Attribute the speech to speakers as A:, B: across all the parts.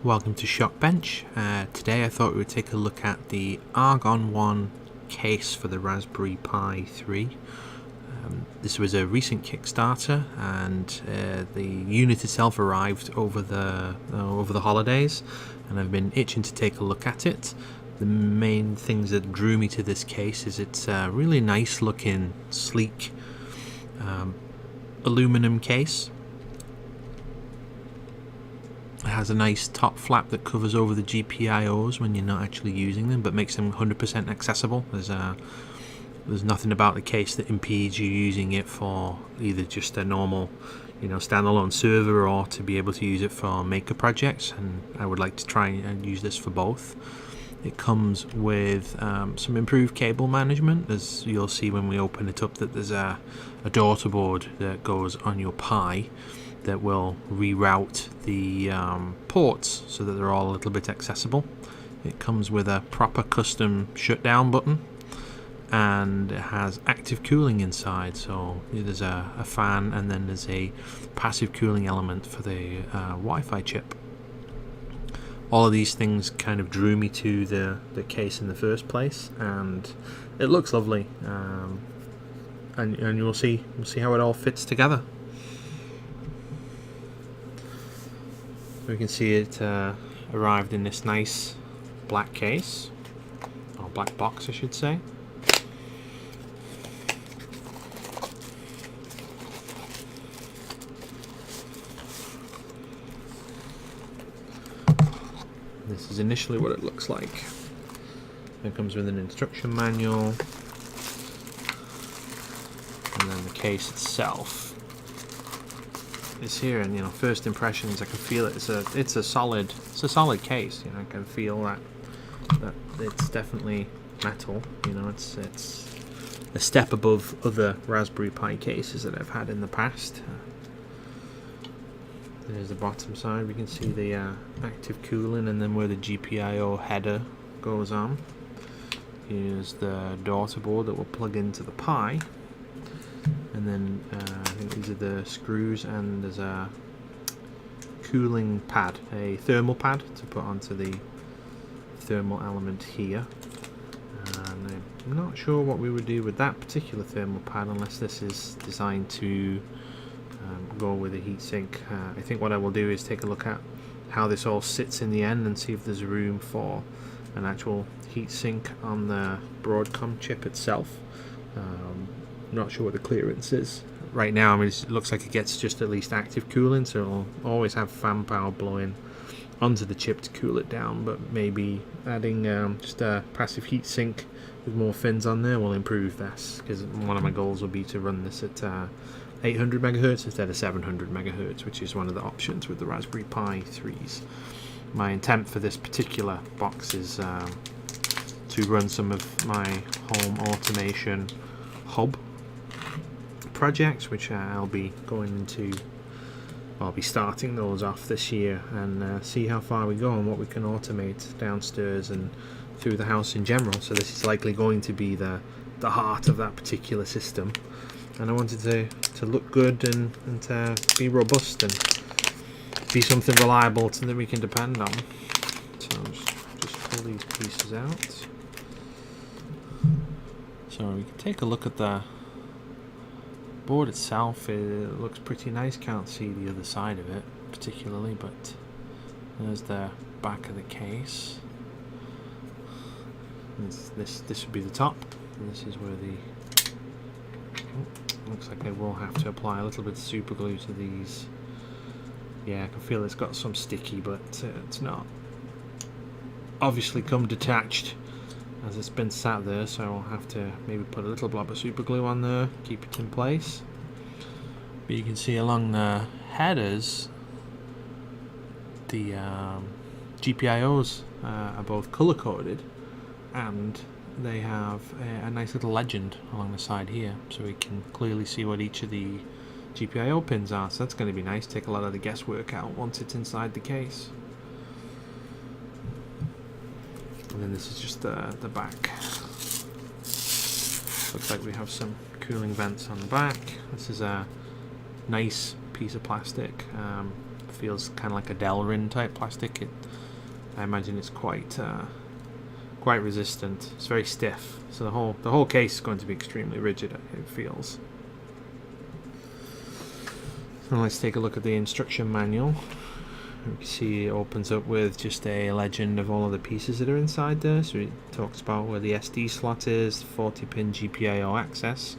A: welcome to Shockbench. Today I thought we would take a look at the Argon One case for the Raspberry Pi 3. This was a recent Kickstarter, and the unit itself arrived over the holidays, and I've been itching to take a look at it. The main things that drew me to this case is it's a really nice looking, sleek aluminum case. It has a nice top flap that covers over the GPIOs when you're not actually using them, but makes them 100% accessible. There's nothing about the case that impedes you using it for either just a normal, standalone server, or to be able to use it for maker projects. And I would like to try and use this for both. It comes with some improved cable management, as you'll see when we open it up, that there's a daughterboard that goes on your Pi that will reroute the ports so that they're all a little bit accessible. It comes with a proper custom shutdown button, and it has active cooling inside, so there's a fan, and then there's a passive cooling element for the Wi-Fi chip. All of these things kind of drew me to the case in the first place, and it looks lovely, and we'll see how it all fits together. We can see it arrived in this nice black case, or black box I should say. This is initially what it looks like. It comes with an instruction manual, and then the case itself is here. And first impressions, I can feel it. It's a solid case. I can feel that it's definitely metal. It's a step above other Raspberry Pi cases that I've had in the past. There's the bottom side. We can see the active cooling, and then where the GPIO header goes on. Here's the daughterboard that will plug into the Pi, and then I think these are the screws, and there's a cooling pad, a thermal pad to put onto the thermal element here. And I'm not sure what we would do with that particular thermal pad, unless this is designed to go with a heatsink. I think what I will do is take a look at how this all sits in the end and see if there's room for an actual heatsink on the Broadcom chip itself. Not sure what the clearance is right now. It looks like it gets just at least active cooling, so it'll always have fan power blowing onto the chip to cool it down, but maybe adding just a passive heatsink with more fins on there will improve this, because one of my goals will be to run this at 800 megahertz instead of 700 megahertz, which is one of the options with the Raspberry Pi 3s. My intent for this particular box is to run some of my home automation hub projects, which I'll be starting those off this year, and see how far we go and what we can automate downstairs and through the house in general. So this is likely going to be the heart of that particular system, and I wanted to look good and to be robust and be something reliable that we can depend on. So just pull these pieces out. So we can take a look at the board itself. It looks pretty nice. Can't see the other side of it particularly, but there's the back of the case. This would be the top, and this is where the looks like I will have to apply a little bit of super glue to these. Yeah, I can feel it's got some sticky, but it's not obviously come detached as it's been sat there, so I'll have to maybe put a little blob of super glue on there, keep it in place. But you can see along the headers, the GPIOs are both color coded, and they have a nice little legend along the side here, so we can clearly see what each of the GPIO pins are. So that's going to be nice, take a lot of the guesswork out once it's inside the case. And then this is just the back. Looks like we have some cooling vents on the back. This is a nice piece of plastic. feels kind of like a Delrin type plastic. I imagine it's quite resistant. It's very stiff, so the whole case is going to be extremely rigid, it feels. So let's take a look at the instruction manual. You can see it opens up with just a legend of all of the pieces that are inside there. So it talks about where the SD slot is, 40-pin GPIO access,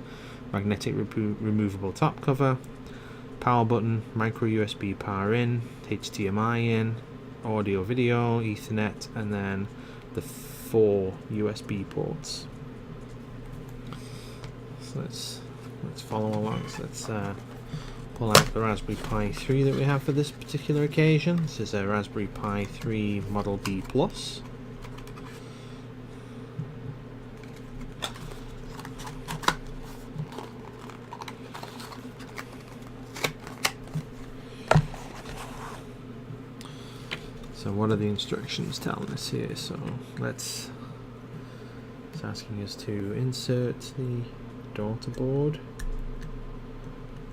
A: magnetic removable top cover, power button, micro USB power in, HDMI in, audio video, Ethernet, and then the 4 USB ports. So let's follow along. So let's pull out the Raspberry Pi 3 that we have for this particular occasion. This is a Raspberry Pi 3 Model B Plus. So what are the instructions telling us here? So it's asking us to insert the daughter board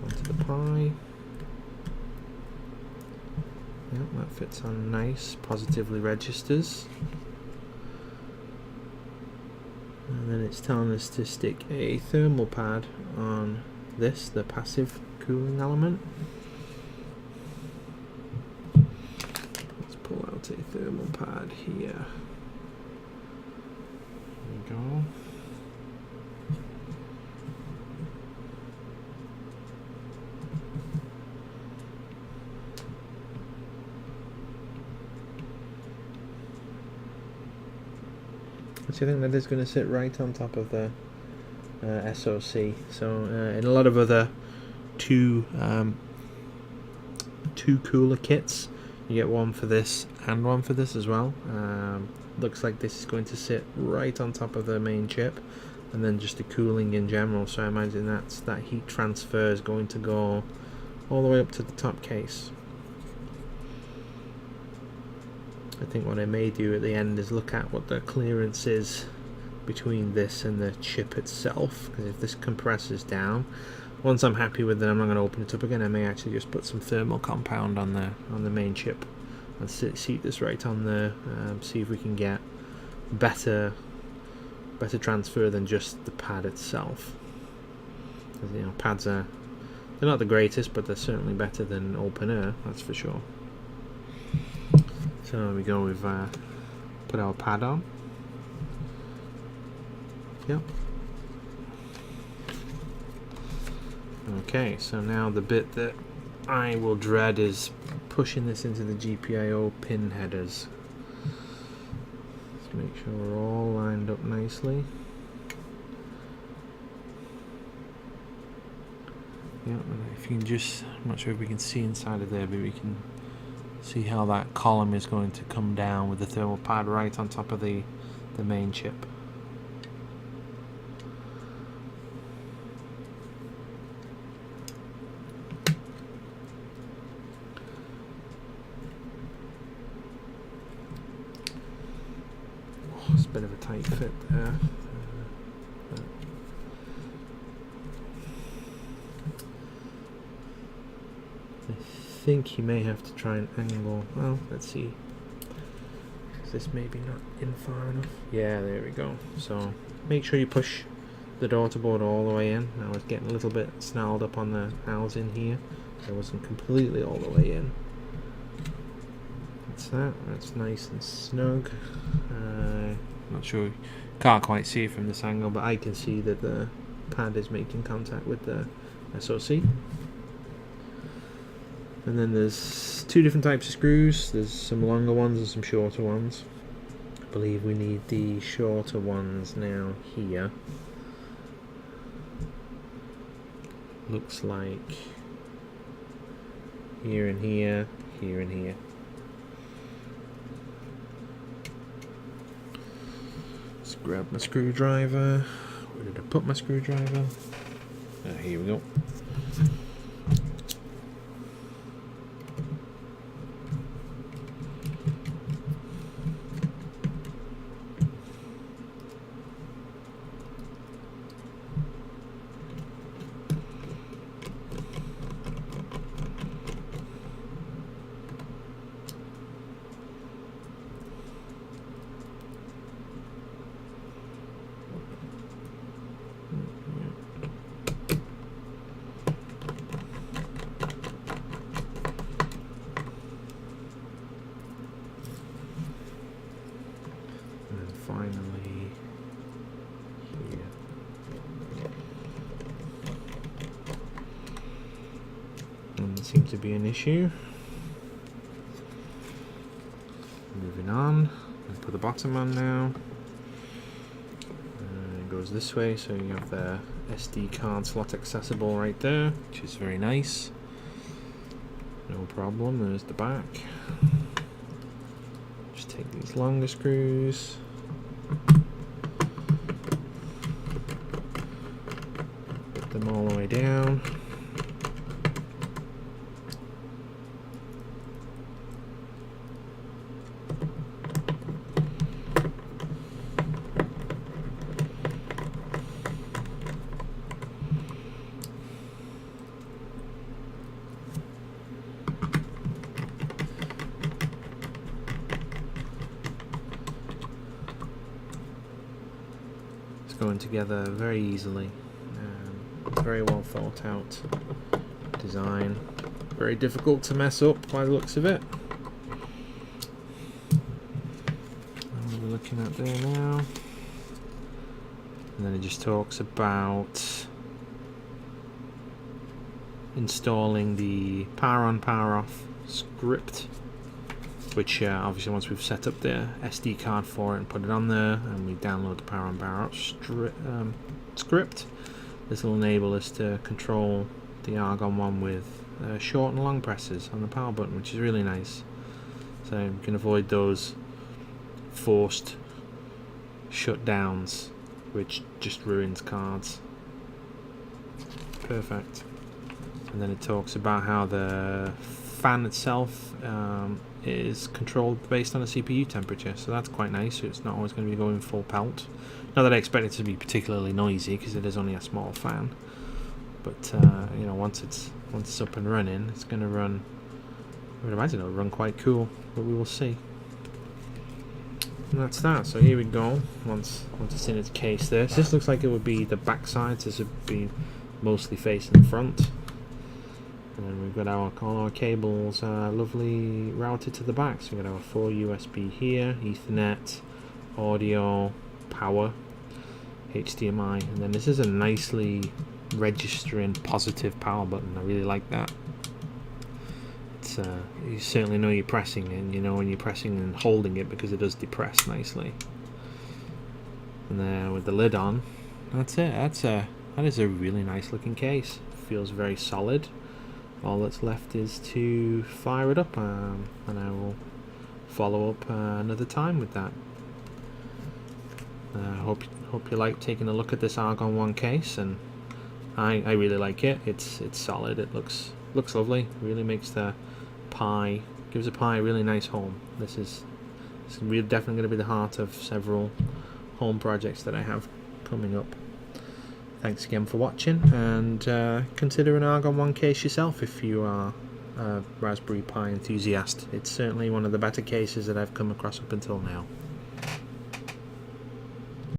A: onto the Pi. Yep, that fits on nice, positively registers. And then it's telling us to stick a thermal pad on this, the passive cooling element. Let's pull out a thermal pad here. There we go. So I think that is going to sit right on top of the SoC. So in a lot of other two cooler kits, you get one for this and one for this as well. Looks like this is going to sit right on top of the main chip, and then just the cooling in general. So I imagine that heat transfer is going to go all the way up to the top case. I think what I may do at the end is look at what the clearance is between this and the chip itself, because if this compresses down, once I'm happy with it, I'm not going to open it up again. I may actually just put some thermal compound on the main chip and seat this right on there, see if we can get better transfer than just the pad itself. Because, you know, pads they're not the greatest, but they're certainly better than open air, that's for sure. So there we go, we've put our pad on. Yep. Okay, so now the bit that I will dread is pushing this into the GPIO pin headers. Let's make sure we're all lined up nicely. Yep, and if you can just, I'm not sure if we can see inside of there, but we can see how that column is going to come down with the thermal pad right on top of the main chip. Oh, it's a bit of a tight fit there. I think you may have to try and angle. Well, let's see. Is this maybe not in far enough? Yeah, there we go. So make sure you push the daughter board all the way in. Now it's getting a little bit snarled up on the housing here. It wasn't completely all the way in. That's that. That's nice and snug. Not sure. Can't quite see it from this angle, but I can see that the pad is making contact with the SoC. And then there's two different types of screws. There's some longer ones and some shorter ones. I believe we need the shorter ones now here. Looks like here and here, here and here. Let's grab my screwdriver. Where did I put my screwdriver? Here we go. seem to be an issue. Moving on, I'll put the bottom on now. It goes this way, so you have the SD card slot accessible right there, which is very nice. No problem. There's the back. Just take these longer screws. Put them all the way down. Going together very easily. Very well thought out design. Very difficult to mess up by the looks of it. What we're looking at there now. And then it just talks about installing the power on, power off script, which obviously once we've set up the SD card for it and put it on there and we download the power on, power off script, this will enable us to control the Argon One with short and long presses on the power button, which is really nice. So we can avoid those forced shutdowns, which just ruins cards. Perfect. And then it talks about how the fan itself is controlled based on the CPU temperature, so that's quite nice. So it's not always going to be going full pelt. Not that I expect it to be particularly noisy, because it is only a small fan. But you know, once it's up and running, it's going to run. I would imagine it'll run quite cool, but we will see. And that's that. So here we go. Once it's in its case, there. So this looks like it would be the back side. So this would be mostly facing the front. And then we've got all our cables lovely routed to the back. So we've got our 4 USB here, Ethernet, audio, power, HDMI, and then this is a nicely registering positive power button. I really like that. It's you certainly know you're pressing, and you know when you're pressing and holding it, because it does depress nicely. And then with the lid on, that's it. That is a really nice looking case. Feels very solid. All that's left is to fire it up, and I will follow up another time with that. Hope you like taking a look at this Argon One case, and I really like it. It's solid. It looks lovely. Really makes the Pi, gives the Pi a really nice home. This is really definitely going to be the heart of several home projects that I have coming up. Thanks again for watching, and consider an Argon One case yourself if you are a Raspberry Pi enthusiast. It's certainly one of the better cases that I've come across up until now.